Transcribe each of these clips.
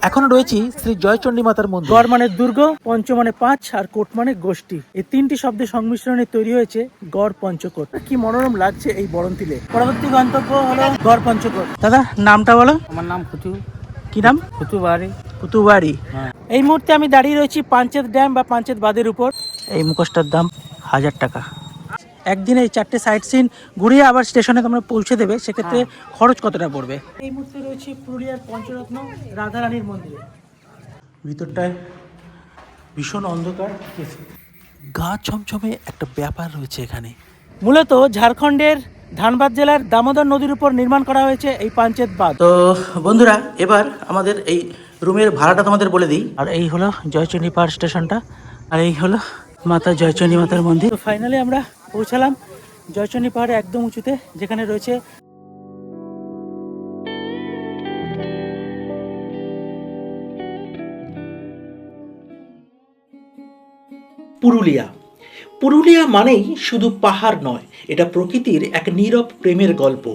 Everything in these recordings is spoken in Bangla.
এখন রয়েছি শ্রী জয়চণ্ডী মাতার মন্দির। গড় মানে দুর্গ, পঞ্চ মানে পাঁচ, আর কোট মানে গোষ্ঠী। এই তিনটি শব্দের সংমিশ্রণে তৈরি হয়েছে গড় পঞ্চকোট। কি মনোরম লাগছে এই বরণতিলে। পরবর্তী গন্তব্য হলো গড় পঞ্চকোট। দাদা নামটা বলো। আমার নাম কুচু। কি নাম? কুচুবাড়ি। কুতুবাড়ি। হ্যাঁ। এই মুহূর্তে আমি দাঁড়িয়ে রয়েছি পাঞ্চেত ড্যাম বা পাঞ্চেত বাঁধের উপর। এই মুখোশটার দাম 1000 টাকা। একদিনে এই 4টে সাইট সিন ঘুরিয়ে আবার স্টেশনে তোমরা পৌঁছে দেবে, সেক্ষেত্রে খরচ কতটা পড়বে? এই মুহূর্তে রয়েছে পুরুলিয়ার পঞ্চরত্ন রাধারানীর মন্দিরে। ভিতরটায় ভীষণ অন্ধকার, গা ছমছমে একটা ব্যাপার রয়েছে এখানে। মূলত ঝাড়খণ্ডের ধানবাদ জেলার দামোদর নদীর উপর নির্মাণ করা হয়েছে এই পাঞ্চেত বাঁধ। তো বন্ধুরা, এবার আমাদের এই রুমের ভাড়াটা তোমাদের বলে দিই। আর এই হলো জয়চণ্ডী পাহাড় স্টেশনটা, আর এই হলো মাতা জয়চণ্ডী মাতার মন্দির। তো ফাইনালি আমরা পৌঁছালাম জয়চণ্ডী পাহাড়ে একদম উঁচুতে, যেখানে রয়েছে পুরুলিয়া। পুরুলিয়া মানেই শুধু পাহাড় নয়, এটা প্রকৃতির এক নীরব প্রেমের গল্প।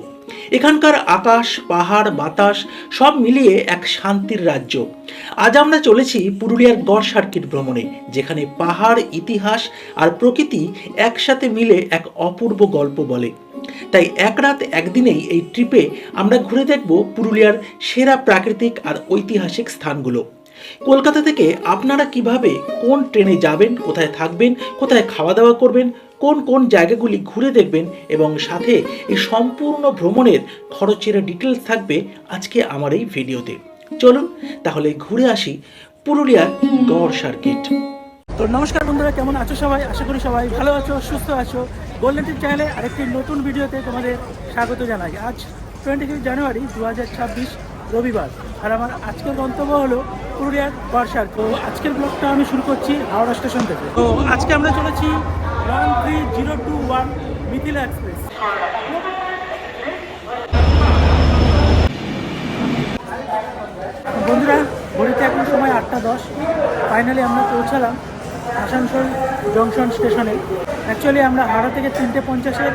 এখানকার আকাশ, পাহাড়, বাতাস সব মিলিয়ে এক শান্তির রাজ্য। আজ আমরা চলেছি পুরুলিয়ার গড় সার্কিট ভ্রমণে, যেখানে পাহাড়, ইতিহাস আর প্রকৃতি একসাথে মিলে এক অপূর্ব গল্প বলে। তাই এক রাত একদিনেই এই ট্রিপে আমরা ঘুরে দেখব পুরুলিয়ার সেরা প্রাকৃতিক আর ঐতিহাসিক স্থানগুলো। কলকাতা থেকে আপনারা কিভাবে কোন ট্রেনে যাবেন, কোথায় থাকবেন, কোথায় খাওয়া দাওয়া করবেন, কোন কোন জায়গাগুলি ঘুরে দেখবেন এবং সাথে এই সম্পূর্ণ ভ্রমণের খরচের ডিটেলস থাকবে আজকে আমার এই ভিডিওতে। চলুন তাহলে ঘুরে আসি পুরুলিয়ার গড় সার্কিট। তো নমস্কার বন্ধুরা, কেমন আছো সবাই? আশা করি সবাই ভালো আছো, সুস্থ আছো। গোল্ডেন টিপ চ্যানেলে আরেকটি নতুন ভিডিওতে তোমাদের স্বাগত জানাই। আজ 25 জানুয়ারি 2026 রবিবার, আর আমার আজকের গন্তব্য হলো পুরুলিয়ার গড় সার্কিট। তো আজকের ব্লগটা আমি শুরু করছি হাওড়া স্টেশন থেকে। তো আজকে আমরা চলেছি 13021 মিথিলা এক্সপ্রেস। বন্ধুরা, ঘড়িতে এখন সময় 8:10। ফাইনালি আমরা পৌঁছালাম আসানসোল জংশন স্টেশনে। অ্যাকচুয়ালি আমরা হাওড়া থেকে 3:50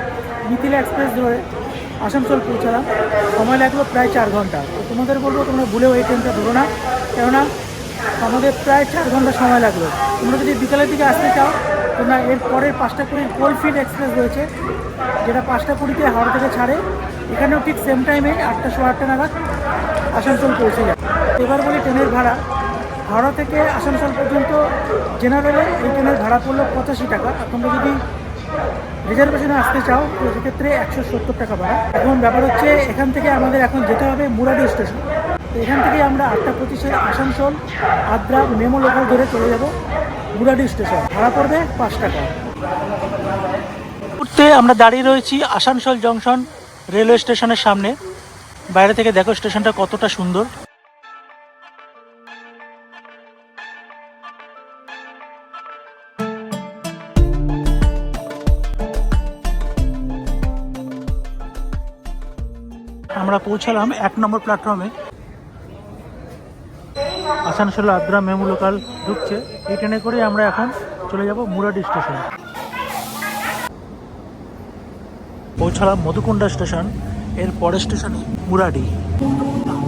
মিথিলা এক্সপ্রেস ধরে আসানসোল পৌঁছালাম। সময় লাগলো প্রায় 4 ঘন্টা। তো তোমাদের বলবো তোমরা ভুলেও এই ট্রেনটা ধরো না, কেননা আমাদের প্রায় 4 ঘন্টা সময় লাগলো। তোমরা যদি বিকালের দিকে আসতে চাও, তোমরা এর পরের 5:20 কোলফিল্ড এক্সপ্রেস রয়েছে, যেটা 5:20 হাওড়া থেকে ছাড়ে। এখানেও ঠিক সেম টাইমে 8:08 নাগাদ আসানসোল পৌঁছে যায়। এবার বলি ট্রেনের ভাড়া। হাওড়া থেকে আসানসোল পর্যন্ত জেনারেলে এই ট্রেনের ভাড়া পড়লো 85 টাকা। আর তোমরা যদি রিজার্ভেশনে আসতে চাও তো সেক্ষেত্রে 170 টাকা ভাড়া। এখন ব্যাপার হচ্ছে, এখান থেকে আমাদের এখন যেতে হবে মুরাডি স্টেশন। তো এখান থেকে আমরা 8:25 আসানসোল আদ্রা মেমো লোকাল ধরে চলে যাব মুরাডি স্টেশন। ভাড়া পড়বে 5 টাকা। উঠতে আমরা দাঁড়িয়ে রয়েছি আসানসোল জংশন রেলওয়ে স্টেশনের সামনে। বাইরে থেকে দেখো স্টেশনটা কতটা সুন্দর। আমরা পৌঁছালাম 1 নম্বর প্ল্যাটফর্মে। আসানসোল আদ্রা মেমু লোকাল ঢুকছে। এই ট্রেনে করে আমরা এখন চলে যাব মুরাডি স্টেশন। পৌঁছালাম মধুকুন্ডা স্টেশন। এর পরের স্টেশনে মুরাডি।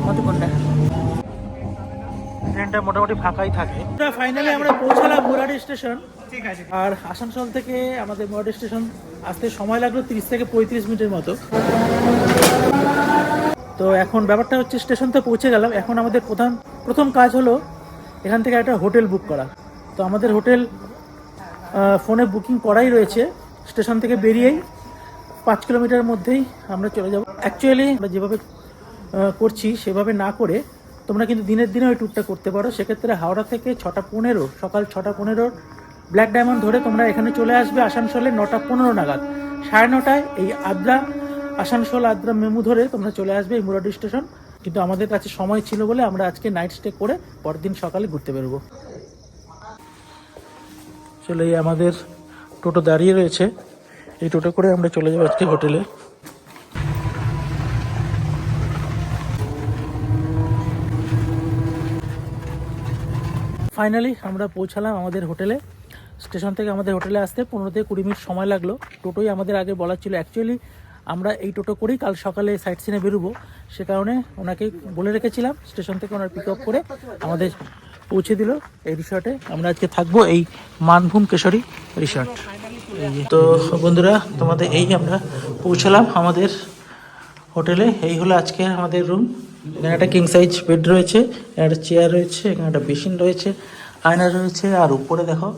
মধুকুন্ডা ট্রেনটা মোটামুটি ফাঁকাই থাকে। ফাইনালি আমরা পৌঁছালাম মুরাডি স্টেশন। ঠিক আছে। আর আসানসোল থেকে আমাদের মুরাডি স্টেশন আসতে সময় লাগলো 30 থেকে 35 মিনিটের মতো। তো এখন ব্যাপারটা হচ্ছে, স্টেশন তো পৌঁছে গেলাম। এখন আমাদের প্রথম কাজ হলো এখান থেকে একটা হোটেল বুক করা। তো আমাদের হোটেল ফোনে বুকিং করাই রয়েছে। স্টেশন থেকে বেরিয়েই 5 কিলোমিটার মধ্যেই আমরা চলে যাব। অ্যাকচুয়ালি আমরা যেভাবে করছি সেভাবে না করে তোমরা কিন্তু দিনের দিনে ওই ট্যুরটা করতে পারো। সেক্ষেত্রে হাওড়া থেকে 6:15 সকাল 6:15 ব্ল্যাক ডায়মন্ড ধরে তোমরা এখানে চলে আসবে আসানসোলে 9:15 নাগাদ। 9:30 এই আসানসোল আদ্রা মেমু ধরে তোমরা চলে আসবে এই মুরাডি স্টেশন। কিন্তু আমাদের কাছে সময় ছিল বলে আমরা আজকে নাইট স্টে করে পরের দিন সকালে ঘুরতে বেরোবো। চলে আমাদের টোটো দাঁড়িয়ে রয়েছে। এই টোটো করে আমরা চলে যাবো আজকে হোটেলে। ফাইনালি আমরা পৌঁছালাম আমাদের হোটেলে। স্টেশন থেকে আমাদের হোটেলে আসতে 15 থেকে 20 মিনিট সময় লাগলো। টোটোই আমাদের আগে বলা ছিল। অ্যাকচুয়ালি আমরা এই টোটো করেই কাল সকালে সাইট সিনে বেরোবো, সে কারণে ওনাকে বলে রেখেছিলাম স্টেশন থেকে ওনার পিক আপ করে আমাদের পৌঁছে দিল এই রিসর্টে। আমরা আজকে থাকবো এই মানভূম কেশরী রিসর্ট। তো বন্ধুরা, তোমাদের এই আমরা পৌঁছালাম আমাদের হোটেলে। এই হলো আজকে আমাদের রুম। এখানে একটা কিং সাইজ বেড রয়েছে, একটা চেয়ার রয়েছে, এখানে একটা বেসিন রয়েছে, আয়না রয়েছে, আর উপরে দেখো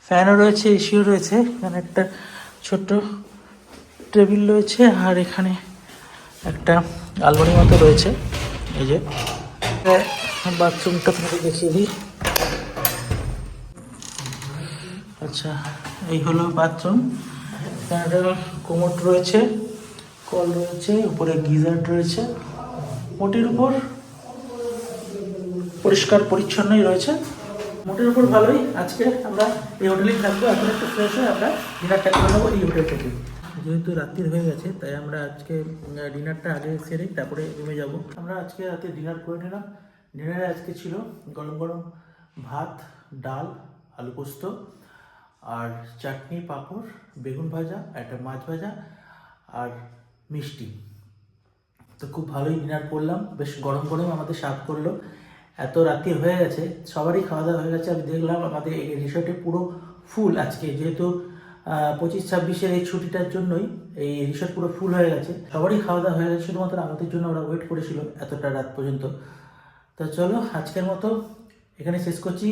ফ্যানও রয়েছে, এসিও রয়েছে। এখানে একটা ছোট্ট টেবিল রয়েছে, আর এখানে একটা আলমারি মতো রয়েছে। এই যে বাথরুমটা তোমাকে দেখিয়ে দিই। আচ্ছা, এই হলো বাথরুম। এখানে একটা কোমোড রয়েছে, কল রয়েছে, উপরে গিজার রয়েছে। মোটের উপর পরিষ্কার পরিচ্ছন্নই রয়েছে, মোটের উপর ভালোই। আজকে আমরা এই হোটেলেই থাকবো। এখন একটু ফ্রেশ হয়ে আমরা ডিনারটা করে নেবো এই হোটেল থেকে। যেহেতু রাত্রির হয়ে গেছে, তাই আমরা আজকে ডিনারটা আগে সেরেই তারপরে রুমে যাব। আমরা আজকে রাতে ডিনার করে নিলাম। ডিনারে আজকে ছিল গরম গরম ভাত, ডাল, আলু পোস্ত, আর চাটনি, পাঁপড়, বেগুন ভাজা, একটা মাছ ভাজা, আর মিষ্টি। তো খুব ভালোই ডিনার করলাম, বেশ গরম গরম আমাদের সার্ভ করলো। এত রাত্রি হয়ে গেছে, সবারই খাওয়া দাওয়া হয়ে গেছে। আমি দেখলাম আমাদের এই রিসর্টে পুরো ফুল। আজকে যেহেতু 25-26-এর এই ছুটিটার জন্যই এই রিসর্ট পুরো ফুল হয়ে গেছে। সবারই খাওয়া দাওয়া হয়ে গেছে, শুধুমাত্র আমাদের জন্য ওরা ওয়েট করেছিল এতটা রাত পর্যন্ত। তো চলো আজকের মতো এখানে শেষ করছি।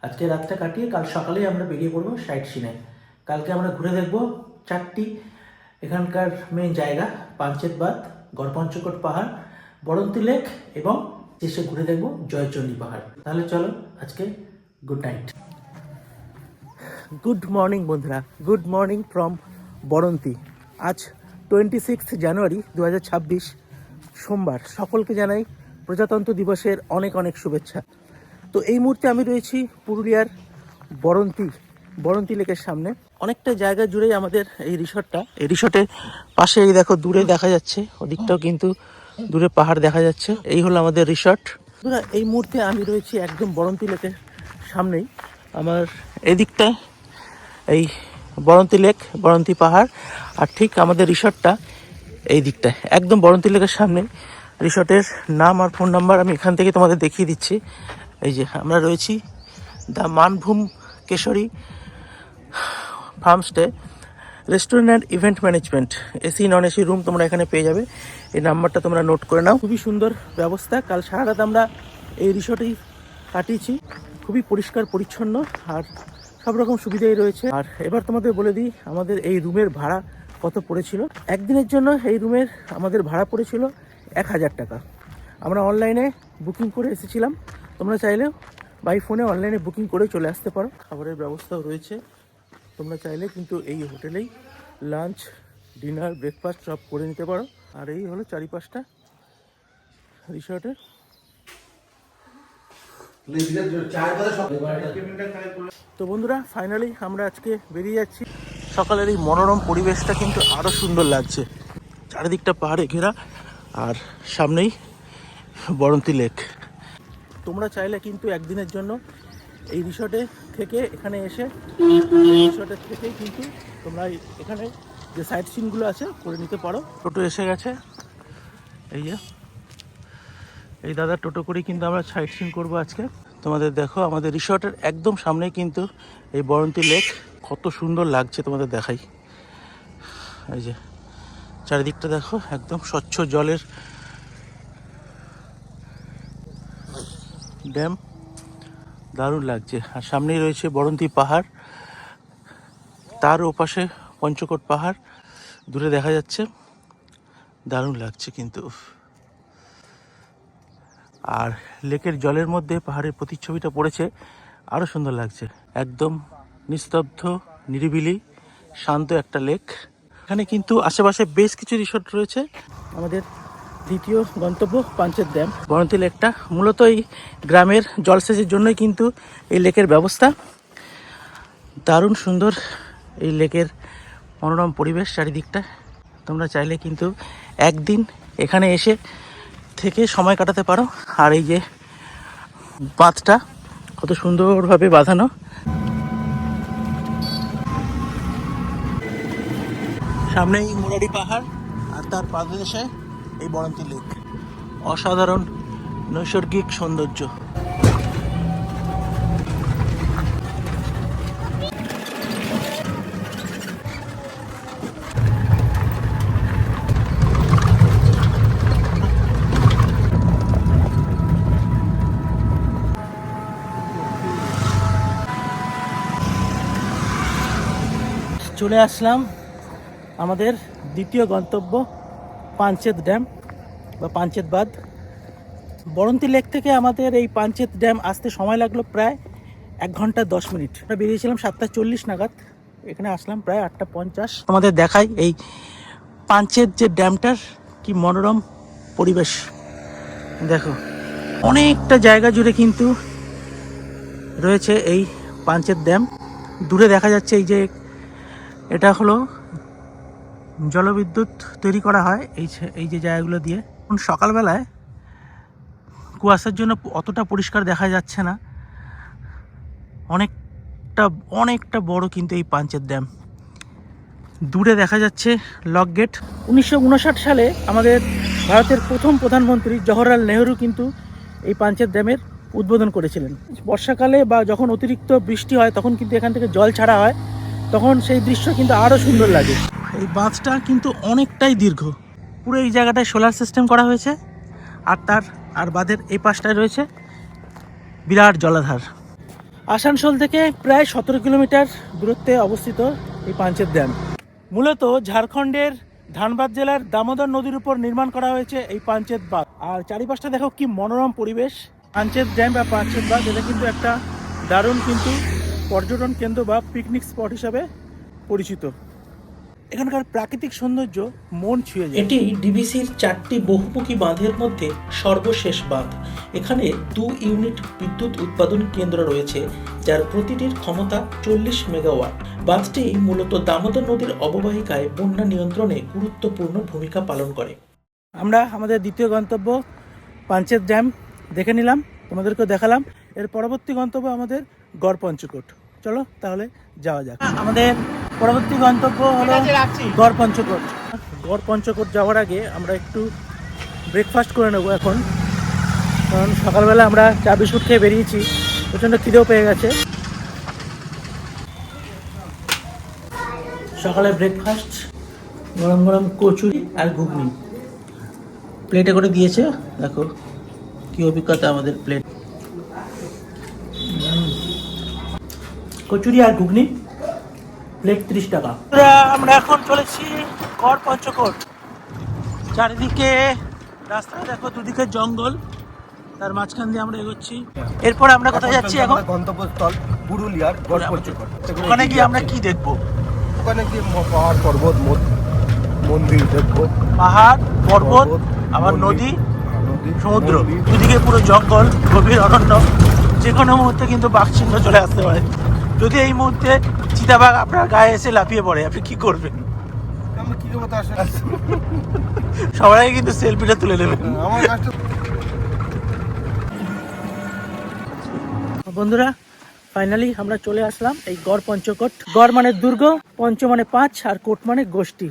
আজকে রাতটা কাটিয়ে কাল সকালেই আমরা বেরিয়ে পড়বো সাইট সিনে। কালকে আমরা ঘুরে দেখব 4টি এখানকার মেন জায়গা: পাঞ্চেত বাঁধ, গড়পঞ্চকোট পাহাড়, বরন্তী লেক, এবং শেষে ঘুরে দেখব জয়চণ্ডী পাহাড়। তাহলে চলো আজকে গুড নাইট। গুড মর্নিং বন্ধুরা, গুড মর্নিং ফ্রম বরন্তী। আজ 26 জানুয়ারি 2026, সোমবার। সকলকে জানাই প্রজাতন্ত্র দিবসের অনেক অনেক শুভেচ্ছা। তো এই মুহূর্তে আমি রয়েছি পুরুলিয়ার বরন্তী লেকের সামনে। অনেকটা জায়গা জুড়েই আমাদের এই রিসর্টটা। এই রিসর্টের পাশে এই দেখো দূরে দেখা যাচ্ছে, ওদিকটাও কিন্তু দূরে পাহাড় দেখা যাচ্ছে। এই হলো আমাদের রিসর্ট। এই মুহূর্তে আমি রয়েছি একদম বরন্তী লেকের সামনেই। আমার এদিকটায় এই বরন্তী লেক, বরন্তী পাহাড়, আর ঠিক আমাদের রিসর্টটা এই দিকটায় একদম বরন্তী লেকের সামনে। রিসর্টের নাম আর ফোন নাম্বার আমি এখান থেকে তোমাদের দেখিয়ে দিচ্ছি। এই যে আমরা রয়েছি the Manbhum Keshari farmstay, restaurant and event management. AC non AC room তোমরা এখানে পেয়ে যাবে। এই নাম্বারটা তোমরা নোট করে নাও। খুবই সুন্দর ব্যবস্থা। কাল সারা রাত আমরা এই রিসর্টেই কাটিয়েছি। খুবই পরিষ্কার পরিচ্ছন্ন আর সব রকম সুবিধাই রয়েছে। আর এবার তোমাদের বলে দিই আমাদের এই রুমের ভাড়া কত পড়েছিল। একদিনের জন্য এই রুমের আমাদের ভাড়া পড়েছিল 1000 টাকা। আমরা অনলাইনে বুকিং করে এসেছিলাম। তোমরা চাইলেও বাই ফোনে অনলাইনে বুকিং করে চলে আসতে পারো। খাবারের ব্যবস্থাও রয়েছে, তোমরা চাইলে কিন্তু এই হোটেলেই লাঞ্চ, ডিনার, ব্রেকফাস্ট সব করে নিতে পারো। আর এই হলো চারিপাশটা রিসর্টের। তো বন্ধুরা, ফাইনালি আমরা আজকে বেরিয়ে যাচ্ছি। সকালের এই মনোরম পরিবেশটা কিন্তু আরও সুন্দর লাগছে। চারিদিকটা পাহাড়ে ঘেরা, আর সামনেই বরন্তী লেক। তোমরা চাইলে কিন্তু একদিনের জন্য এই রিসর্টে থেকে এখানে এসে রিসর্টের থেকেই কিন্তু তোমরা এখানে যে সাইট সিনগুলো আছে করে নিতে পারো। টোটো এসে গেছে, এই যে এই দাদা টোটো করেই কিন্তু আমরা সাইট সিন করবো আজকে। তোমাদের দেখো আমাদের রিসর্টের একদম সামনে কিন্তু এই বরন্তী লেক। কত সুন্দর লাগছে তোমাদের দেখাই। এই যে চারিদিকটা দেখো, একদম স্বচ্ছ জলের ড্যাম, দারুণ লাগছে। আর সামনেই রয়েছে বরন্তী পাহাড়, তার ওপাশে পঞ্চকোট পাহাড় দূরে দেখা যাচ্ছে। দারুণ লাগছে কিন্তু। আর লেকের জলের মধ্যে পাহাড়ের প্রতিচ্ছবিটা পড়েছে, আরও সুন্দর লাগছে। একদম নিস্তব্ধ, নিরিবিলি, শান্ত একটা লেক। এখানে কিন্তু আশেপাশে বেশ কিছু রিসর্ট রয়েছে। আমাদের দ্বিতীয় গন্তব্য পাঞ্চেত ড্যাম। বরন্তী লেকটা মূলত এই গ্রামের জলসেচের জন্যই কিন্তু এই লেকের ব্যবস্থা। দারুণ সুন্দর এই লেকের মনোরম পরিবেশ চারিদিকটা। তোমরা চাইলে কিন্তু একদিন এখানে এসে থেকে সময় কাটাতে পারো। আর এই যে বাঁধটা কত সুন্দরভাবে বাঁধানো। সামনেই মুরারি পাহাড়, তার পাদদেশে এই বরন্তী লেক, অসাধারণ নৈসর্গিক সৌন্দর্য। চলে আসলাম আমাদের দ্বিতীয় গন্তব্য পাঞ্চেত ড্যাম বা পাঞ্চেত বাঁধ। বরন্তী লেক থেকে আমাদের এই পাঞ্চেত ড্যাম আসতে সময় লাগলো প্রায় 1 ঘন্টা 10 মিনিট। আমরা বেরিয়েছিলাম 7:40 নাগাদ, এখানে আসলাম প্রায় 8:50। আমাদের দেখাই এই পাঞ্চেত যে ড্যামটার কি মনোরম পরিবেশ। দেখো অনেকটা জায়গা জুড়ে কিন্তু রয়েছে এই পাঞ্চেত ড্যাম। দূরে দেখা যাচ্ছে এই যে এটা হলো জলবিদ্যুৎ তৈরি করা হয় এই যে জায়গাগুলো দিয়ে। সকালবেলায় কুয়াশার জন্য অতটা পরিষ্কার দেখা যাচ্ছে না। অনেকটা বড় কিন্তু এই পাঞ্চেত ড্যাম। দূরে দেখা যাচ্ছে লক গেট। 1959 সালে আমাদের ভারতের প্রথম প্রধানমন্ত্রী জওহরলাল নেহরু কিন্তু এই পাঞ্চেত ড্যামের উদ্বোধন করেছিলেন। বর্ষাকালে বা যখন অতিরিক্ত বৃষ্টি হয় তখন কিন্তু এখান থেকে জল ছাড়া হয়, তখন সেই দৃশ্য কিন্তু আরও সুন্দর লাগে। এই বাঁধটা কিন্তু অনেকটাই দীর্ঘ। পুরো এই জায়গাটায় সোলার সিস্টেম করা হয়েছে, আর বাঁধের এই পাশটায় রয়েছে বিরাট জলাধার। আসানসোল থেকে প্রায় 17 কিলোমিটার দূরত্বে অবস্থিত এই পাঞ্চেত ড্যাম। মূলত ঝাড়খণ্ডের ধানবাদ জেলার দামোদর নদীর উপর নির্মাণ করা হয়েছে এই পাঞ্চেত বাঁধ। আর চারিপাশটা দেখো কি মনোরম পরিবেশ। পাঞ্চেত ড্যাম বা পাঞ্চেত বাঁধ এটা কিন্তু একটা দারুণ কিন্তু পর্যটন কেন্দ্র বা পিকনিক স্পট হিসাবে পরিচিত। এখানকার প্রাকৃতিক সৌন্দর্য মন ছুঁয়ে যায়। এটি ডিভিসির 4টি বহুমুখী বাঁধের মধ্যে সর্বশেষ বাঁধ। এখানে 2 ইউনিট বিদ্যুৎ উৎপাদন কেন্দ্র রয়েছে, যার প্রতিটির ক্ষমতা 40 মেগাওয়াট। বাঁধটি মূলত দামোদর নদীর অববাহিকায় বন্যা নিয়ন্ত্রণে গুরুত্বপূর্ণ ভূমিকা পালন করে। আমরা আমাদের দ্বিতীয় গন্তব্য পাঞ্চেত ড্যাম দেখে নিলাম, তোমাদেরকেও দেখালাম। এর পরবর্তী গন্তব্য আমাদের গড়পঞ্চকোট। চলো তাহলে যাওয়া যাক। আমাদের পরবর্তী গন্তব্য হলো গড়পঞ্চকোট। গড়পঞ্চকোট যাওয়ার আগে আমরা একটু ব্রেকফাস্ট করে নেবো এখন, কারণ সকালবেলা আমরা চা বিস্কুট খেয়ে বেরিয়েছি, প্রচণ্ড খিদেও পেয়ে গেছে। সকালে ব্রেকফাস্ট গরম গরম কচুরি আর ঘুগনি প্লেটে করে দিয়েছে। দেখো কি অভিজ্ঞতা আমাদের প্লেট। কচুরি আর ঘুগনি প্লেট 30 টাকা। আমরা এখন চলেছি গড়পঞ্চকোট। চারিদিকে রাস্তা দেখো, দুদিকে জঙ্গল, তার মাঝখান দিয়ে আমরা এগোচ্ছি। এরপর আমরা কোথায় যাচ্ছি এখন? গন্তব্যস্থল পুরুলিয়ার গড়পঞ্চকোট। ওখানে গিয়ে আমরা কি দেখবো? ওখানে গিয়ে পাহাড় পর্বত মন্দির দেখবো। পাহাড় পর্বত, আবার নদী, সমুদ্র, দুদিকে পুরো জঙ্গল, গভীর অরণ্য। যে কোনো মুহূর্তে কিন্তু বাঘচিহ্ন চলে আসতে পারে। যদি এই মুহূর্তে চিতাবাঘ আপনার গায়ে এসে লাফিয়ে পড়ে, আপনি কি করবেন? আমি কি করবো তার সাথে? সবাই কিন্তু সেলফিটা তুলে নেবেন। আমার কাজটা বন্ধুরা, ফাইনালি আমরা চলে আসলাম এই গড়পঞ্চকোট। গড় মানে দুর্গ, পঞ্চ মানে 5, আর কোট মানে গোষ্ঠী।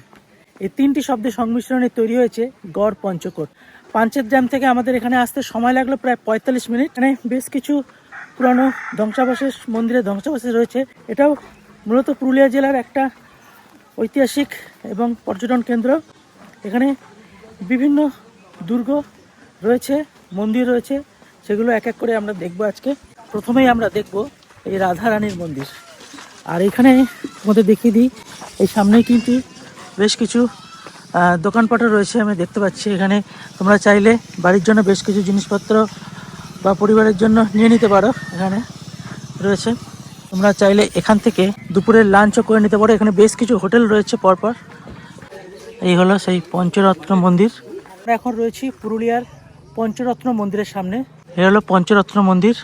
এই 3টি শব্দের সংমিশ্রণে তৈরি হয়েছে গড়পঞ্চকোট। পাঞ্চেত ড্যাম থেকে আমাদের এখানে আসতে সময় লাগলো প্রায় 45 মিনিট। এখানে বেশ কিছু পুরানো ধ্বংসাবশেষ, মন্দিরের ধ্বংসাবশেষ রয়েছে। এটাও মূলত পুরুলিয়া জেলার একটা ঐতিহাসিক এবং পর্যটন কেন্দ্র। এখানে বিভিন্ন দুর্গ রয়েছে, মন্দির রয়েছে, সেগুলো এক এক করে আমরা দেখব আজকে। প্রথমেই আমরা দেখব এই রাধারানীর মন্দির। আর এখানে তোমাদের দেখিয়ে দিই, এই সামনেই কিন্তু বেশ কিছু দোকানপাটও রয়েছে, আমি দেখতে পাচ্ছি। এখানে তোমরা চাইলে বাড়ির জন্য বেশ কিছু জিনিসপত্র বা পরিবারের জন্য নিয়ে নিতে পারো। এখানে রয়েছে, তোমরা চাইলে এখান থেকে দুপুরের লাঞ্চও করে নিতে পারো। এখানে বেশ কিছু হোটেল রয়েছে পরপর। এই হলো সেই পঞ্চরত্ন মন্দির। আমরা এখন রয়েছি পুরুলিয়ার পঞ্চরত্ন মন্দিরের সামনে। এ হলো পঞ্চরত্ন মন্দির।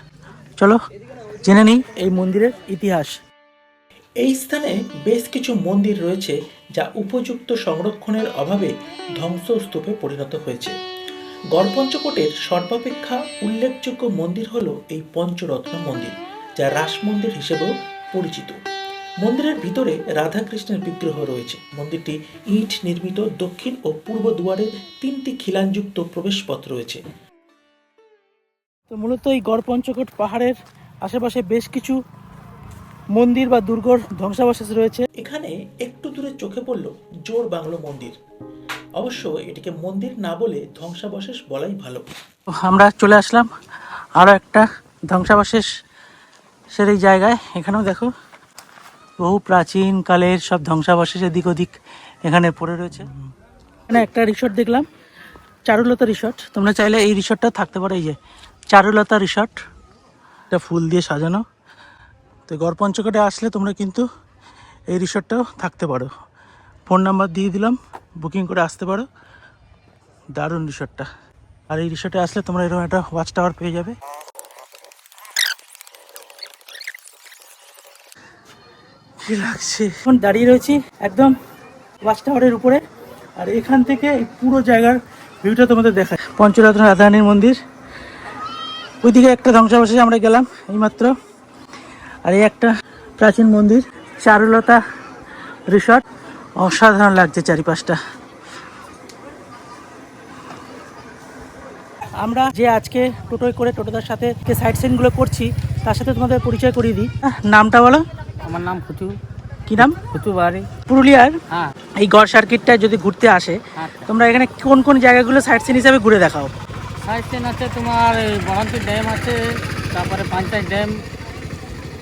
চলো জেনে নিই এই মন্দিরের ইতিহাস। এই স্থানে বেশ কিছু মন্দির রয়েছে যা উপযুক্ত সংরক্ষণের অভাবে ধ্বংসস্তূপে পরিণত হয়েছে। গড়পঞ্চকোটের সর্বাপেক্ষা উল্লেখযোগ্য মন্দির হলো এই পঞ্চরত্ন মন্দির, যা রাস মন্দির হিসেবেও পরিচিত। মন্দিরের ভিতরে রাধাকৃষ্ণের বিগ্রহ রয়েছে। মন্দিরটি ইট নির্মিত, দক্ষিণ ও পূর্ব দুয়ারে 3টি খিলানযুক্ত প্রবেশপথ রয়েছে। তো মূলত এই গড়পঞ্চকোট পাহাড়ের আশেপাশে বেশ কিছু মন্দির বা দুর্গর ধ্বংসাবশেষ রয়েছে। এখানে একটু দূরে চোখে পড়ল জোর বাংলো মন্দির। অবশ্য এটিকে মন্দির না বলে ধ্বংসাবশেষ বলাই ভালো। আমরা চলে আসলাম আরও একটা ধ্বংসাবশেষ এই জায়গায়। এখানেও দেখো বহু প্রাচীন কালের সব ধ্বংসাবশেষ এদিক ওদিক এখানে পড়ে রয়েছে। এখানে একটা রিসর্ট দেখলাম, চারুলতা রিসর্ট। তোমরা চাইলে এই রিসর্টটাও থাকতে পারো। এই যে চারুলতা রিসর্ট, এটা ফুল দিয়ে সাজানো। তো গড়পঞ্চকোটে আসলে তোমরা কিন্তু এই রিসর্টটাও থাকতে পারো। ফোন নাম্বার দিয়ে দিলাম, বুকিং করে আসতে পারো। দারুণ রিসর্টটা। আর এই রিসর্টে আসলে তোমরা এরকম একটা ওয়াচ টাওয়ার পেয়ে যাবে। কি লাগছে, এখন দাঁড়িয়ে রয়েছি একদম ওয়াচ টাওয়ারের উপরে। আর এখান থেকে এই পুরো জায়গার ভিউটা তোমাদের দেখায়। পঞ্চরত্ন রাধারানীর মন্দির, ওইদিকে একটা ধ্বংসাবশেষে আমরা গেলাম এইমাত্র। আর এই একটা প্রাচীন মন্দির, চারুলতা রিসর্ট। অসাধারণ লাগছে চারিপাশটা। আমরা যে আজকে টোটোয় করে টোটোদার সাথে যে সাইট সিনগুলো করছি তার সাথে তোমাদের পরিচয় করিয়ে দিই। নামটা বলো। আমার নাম ফুচু। কি নাম? ফুচু বাড়ি। পুরুলিয়ার হ্যাঁ। এই গড় সার্কিটটা যদি ঘুরতে আসে, তোমরা এখানে কোন কোন জায়গাগুলো সাইট সিন হিসাবে ঘুরে দেখাও? সাইড সিন আছে তোমার বরন্তি ড্যাম আছে, তারপরে পাঞ্চায়েত ড্যাম,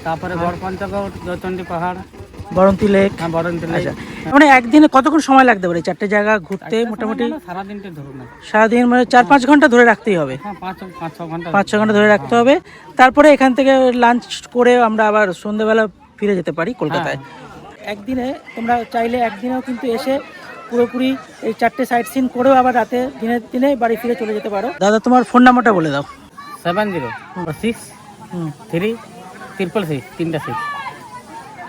তারপরে গড়পঞ্চকোট, জয়চন্ডী পাহাড়, বরন্তি লেক। হ্যাঁ বরন্তি লেক। আচ্ছা, মানে একদিনে কতক্ষণ সময় লাগতে পারে চারটে জায়গা ঘুরতে? মোটামুটি সারাদিনটা ধরুন না, সারাদিন মানে 4-5 ঘন্টা ধরে রাখতেই হবে। হ্যাঁ 5-6 ঘন্টা। 5-6 ঘন্টা ধরে রাখতে হবে। তারপরে এখান থেকে লাঞ্চ করে আমরা আবার সন্ধ্যেবেলা ফিরে যেতে পারি কলকাতায়। একদিনে তোমরা চাইলে একদিনেও কিন্তু এসে পুরোপুরি এই 4টে সাইট সিন করেও আবার রাতে দিনে বাড়ি ফিরে চলে যেতে পারো। দাদা তোমার ফোন নাম্বারটা বলে দাও। 706333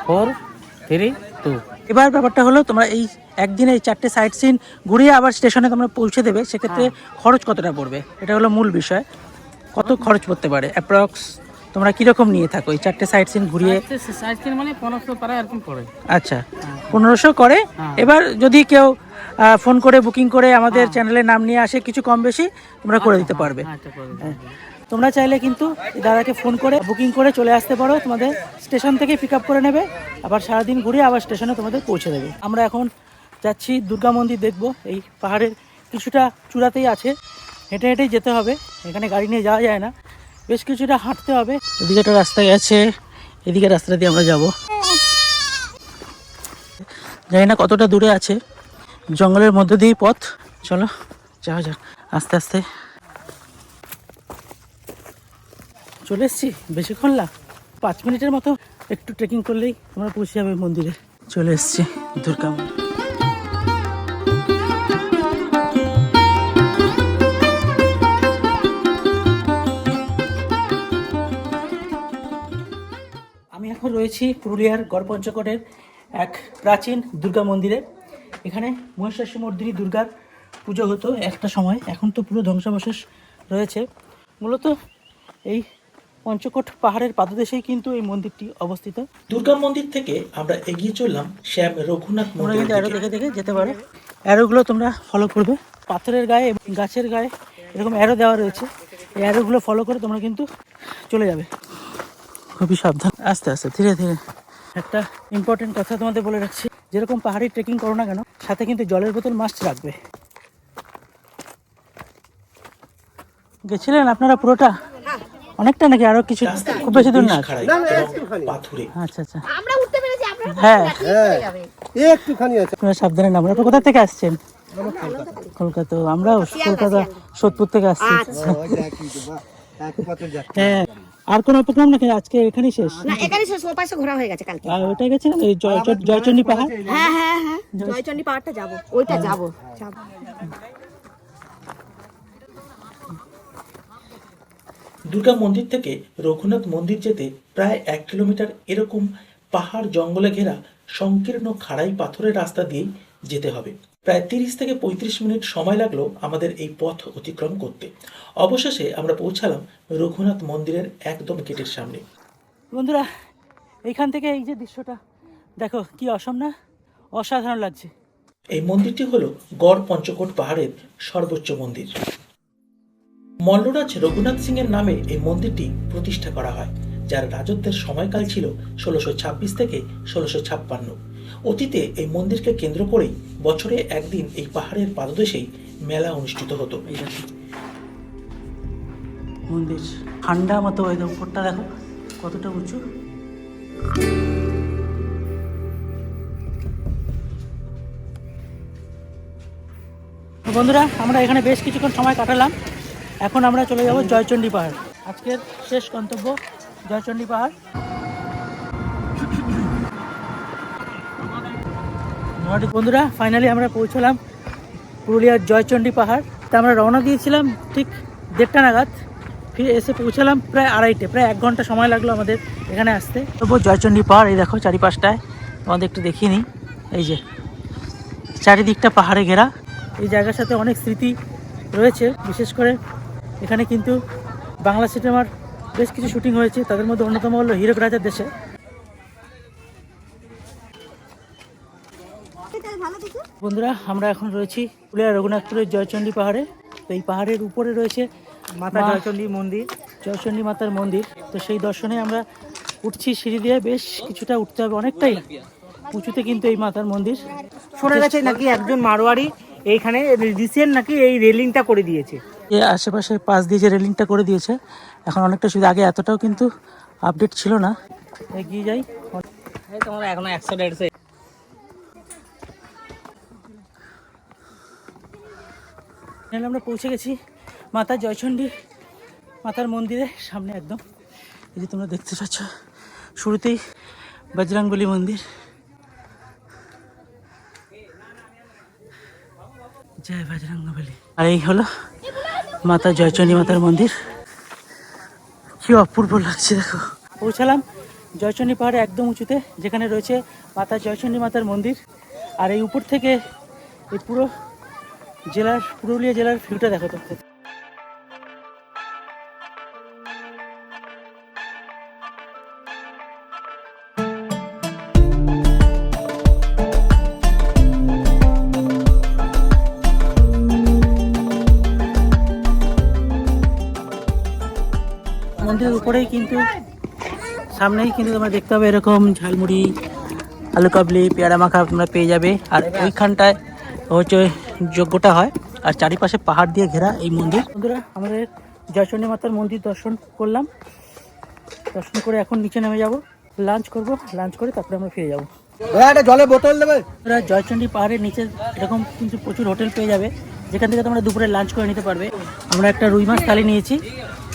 432। এবার ব্যাপারটা হলো তোমরা এই একদিনে এই 4টে সাইট সিন ঘুরিয়ে আবার স্টেশনে তোমরা পৌঁছে দেবে, সেক্ষেত্রে খরচ কতটা পড়বে এটা হলো মূল বিষয়। কত খরচ পড়তে পারে অ্যাপ্রক্স? তোমরা কীরকম নিয়ে থাকো এই 4টে সাইট সিন ঘুরিয়ে? সাইড সিন মানে 1500 পারে এরকম পড়ে। আচ্ছা, 1500 করে। এবার যদি কেউ ফোন করে বুকিং করে আমাদের চ্যানেলের নাম নিয়ে আসে, কিছু কম বেশি তোমরা করে দিতে পারবে। তোমরা চাইলে কিন্তু দাদাকে ফোন করে বুকিং করে চলে আসতে পারো। তোমাদের স্টেশন থেকে পিক আপ করে নেবে, আবার সারাদিন ঘুরিয়ে আবার স্টেশনে তোমাদের পৌঁছে দেবে। আমরা এখন যাচ্ছি দুর্গা মন্দির দেখবো। এই পাহাড়ের কিছুটা চূড়াতেই আছে, হেঁটে হেঁটেই যেতে হবে। এখানে গাড়ি নিয়ে যাওয়া যায় না, বেশ কিছুটা হাঁটতে হবে। এদিকে একটা রাস্তা গেছে, এদিকে রাস্তা দিয়ে আমরা যাব। জানি না কতটা দূরে আছে, জঙ্গলের মধ্যে দিয়েই পথ। চলো যাওয়া যাক আস্তে আস্তে। চলে এসছি, বেশিক্ষণ 5 মিনিটের মতো একটু ট্রেকিং করলেই তোমরা পৌঁছে যাবে মন্দিরে। চলে এসছি দুর্গা মন্দির। আমি এখন রয়েছি পুরুলিয়ার গড়পঞ্চকোটের এক প্রাচীন দুর্গা মন্দিরে। এখানে মহিষাসুর মর্দিনী দুর্গার পুজো হতো একটা সময়, এখন তো পুরো ধ্বংসাবশেষ রয়েছে। মূলত এই পঞ্চকোট পাহাড়ের পাদদেশেই কিন্তু এই মন্দিরটি অবস্থিত। দুর্গা মন্দির থেকে আমরা এগিয়ে চললাম শ্যাম রঘুনাথ মন্দির। অ্যারো দেখে দেখে যেতে পারো, অ্যারোগুলো তোমরা ফলো করবে। পাথরের গায়ে এবং গাছের গায়ে এরকম অ্যারো দেওয়া রয়েছে, এই অ্যারোগুলো ফলো করে তোমরা কিন্তু চলে যাবে। খুবই সাবধান, আস্তে আস্তে ধীরে ধীরে। একটা ইম্পর্টেন্ট কথা তোমাদের বলে রাখছি, যেরকম পাহাড়ি ট্রেকিং করো না কেন, সাথে কিন্তু জলের বোতল মাস্ট রাখবে। গেছিলেন আপনারা পুরোটা? অনেকটা নাকি আরো কিছু? খুব বেশি দূর না? আচ্ছা আচ্ছা, আমরা উঠতে পেরেছি। হ্যাঁ একটুখানি আছে। আপনারা সাবধানে নামবেন। আপনারা কোথা থেকে আসছেন? কলকাতা। আমরাও কলকাতা সোদপুর থেকে আসছি। হ্যাঁ, আর কোনো প্রোগ্রাম নাকি আজকে? এখানেই শেষ? না, এখানেই শেষ। ওপাশে ঘোরা হয়ে গেছে কালকে। আর ওইটা গেছিলেন এই জয়চন্ডী পাহাড়? হ্যাঁ হ্যাঁ হ্যাঁ, জয়চন্ডী পাহাড়টা যাবো, ওইটা যাবো। দুর্গা মন্দির থেকে রঘুনাথ মন্দির যেতে প্রায় 1 কিলোমিটার এরকম পাহাড় জঙ্গলে ঘেরা সংকীর্ণ খাড়াই পাথরের রাস্তা দিয়েই যেতে হবে। প্রায় 30 থেকে 35 মিনিট সময় লাগলো আমাদের এই পথ অতিক্রম করতে। অবশেষে আমরা পৌঁছালাম রঘুনাথ মন্দিরের একদম গেটের সামনে। বন্ধুরা, এইখান থেকে এই যে দৃশ্যটা দেখো কি অসম না, অসাধারণ লাগছে। এই মন্দিরটি হল গড় পঞ্চকোট পাহাড়ের সর্বোচ্চ মন্দির। মল্লরাজ রঘুনাথ সিং এর নামে এই মন্দিরটি প্রতিষ্ঠা করা হয়, যার রাজত্বের সময়কাল ছিল 1626 থেকে 1656। অতীতে এই মন্দিরকে কেন্দ্র করেই বছরে একদিন এই পাহাড়ের পাদদেশেই মেলা অনুষ্ঠিত হতো। এই দেখো মন্দির, ঠান্ডা মতো ওয়েদার, উপরটা দেখো কতটা উঁচু। তো বন্ধুরা, আমরা এখানে বেশ কিছুক্ষণ সময় কাটালাম। এখন আমরা চলে যাব জয়চণ্ডী পাহাড়। আজকের শেষ গন্তব্য জয়চণ্ডী পাহাড়। বন্ধুরা, ফাইনালি আমরা পৌঁছলাম পুরুলিয়ার জয়চণ্ডী পাহাড়। তা আমরা রওনা দিয়েছিলাম ঠিক 1:30 নাগাদ, ফিরে এসে পৌঁছালাম প্রায় 2:30, প্রায় 1 ঘন্টা সময় লাগলো আমাদের এখানে আসতে। তবু জয়চণ্ডী পাহাড়, এই দেখো চারিপাশটায় আমাদের একটু দেখিয়ে নিই। এই যে চারিদিকটা পাহাড়ে ঘেরা, এই জায়গার সাথে অনেক স্মৃতি রয়েছে। বিশেষ করে এখানে কিন্তু বাংলা সিনেমার বেশ কিছু শুটিং হয়েছে, তাদের মধ্যে অন্যতম হলো হীরক রাজার দেশে। বন্ধুরা, আমরা এখন রয়েছি পুরুলিয়া রঘুনাথপুরের জয়চণ্ডী পাহাড়ে। তো এই পাহাড়ের উপরে রয়েছে মাতা জয়চণ্ডী মন্দির, জয়চণ্ডী মাতার মন্দির। তো সেই দর্শনে আমরা উঠছি সিঁড়ি দিয়ে, বেশ কিছুটা উঠতে হবে, অনেকটাই উঁচুতে কিন্তু এই মাতার মন্দির। শোনা গেছে নাকি একজন মারোয়ারি এইখানে রিসেন্ট নাকি এই রেলিংটা করে দিয়েছে। এই আশেপাশে পাশ দিয়ে যে রেলিংটা করে দিয়েছে, এখন অনেকটা সুবিধা। আগে এতটাও কিন্তু আপডেট ছিল না। এগিয়ে যাই, তোমার এখনো 100-150 আমরা পৌঁছে গেছি মাতা জয়চণ্ডী মাতার মন্দিরের সামনে একদম। এই যে তোমরা দেখতে পাচ্ছ শুরুতেই বজরংবলী মন্দির। জয় বজরংবলী। আর এই হলো মাতা জয়চণ্ডী মাতার মন্দির। কি অপূর্ব লাগছে দেখো। পৌঁছালাম জয়চণ্ডী পাহাড়ে একদম উঁচুতে, যেখানে রয়েছে মাতা জয়চণ্ডী মাতার মন্দির। আর এই উপর থেকে এই পুরো পুরুলিয়া জেলার ভিউটা দেখো তো। মন্দিরের উপরেই কিন্তু সামনেই কিন্তু তোমরা দেখতে পাবে এরকম ঝালমুড়ি, আলু কাবলি, পেয়ারা মাখা তোমরা পেয়ে যাবে। আর ওইখানটায় হচ্ছে যজ্ঞটা হয়, আর চারিপাশে পাহাড় দিয়ে ঘেরা এই মন্দির। বন্ধুরা, আমাদের জয়চণ্ডী মাতার মন্দির দর্শন করলাম। দর্শন করে এখন নিচে নেমে যাব, লাঞ্চ করব। লাঞ্চ করে তারপরে আমরা ফিরে যাবো। জলে বোতল দেবে। তোমরা জয়চণ্ডী পাহাড়ের নিচে এরকম কিন্তু প্রচুর হোটেল পেয়ে যাবে, যেখান থেকে তোমরা দুপুরে লাঞ্চ করে নিতে পারবে। আমরা একটা রুই মাছ থালি নিয়েছি,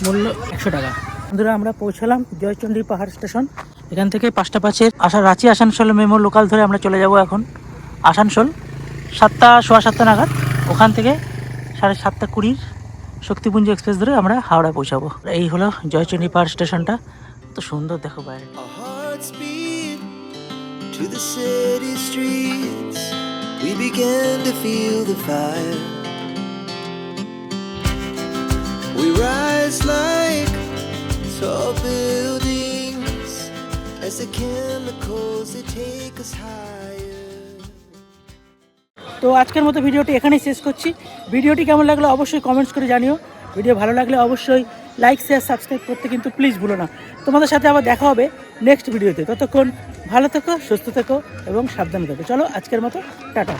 মূল্য 100 টাকা। বন্ধুরা, আমরা পৌঁছালাম জয়চণ্ডী পাহাড় স্টেশন। এখান থেকে 5টা 5 রাঁচি আসানসোল মেমো লোকাল ধরে আমরা চলে যাব এখন আসানসোল 7টা নাগাদ। ওখান থেকে 7:20 শক্তিপুঞ্জ এক্সপ্রেস ধরে আমরা হাওড়া পৌঁছাবো। এই হলো জয়চণ্ডী পাহাড় স্টেশনটা। তো সুন্দর দেখো বাইরে। Our hearts beat to the city streets. We began to feel the fire. We rise like tall buildings as the chemicals they take us higher. তো আজকের মতো ভিডিওটি এখানেই শেষ করছি। ভিডিওটি কেমন লাগলো অবশ্যই কমেন্টস করে জানিও। ভিডিও ভালো লাগলে অবশ্যই লাইক, শেয়ার, সাবস্ক্রাইব করতে কিন্তু প্লিজ ভুলো না। তোমাদের সাথে আবার দেখা হবে নেক্সট ভিডিওতে। ততক্ষণ ভালো থেকো, সুস্থ থেকো এবং সাবধানে থেকো। চলো আজকের মতো টাটা।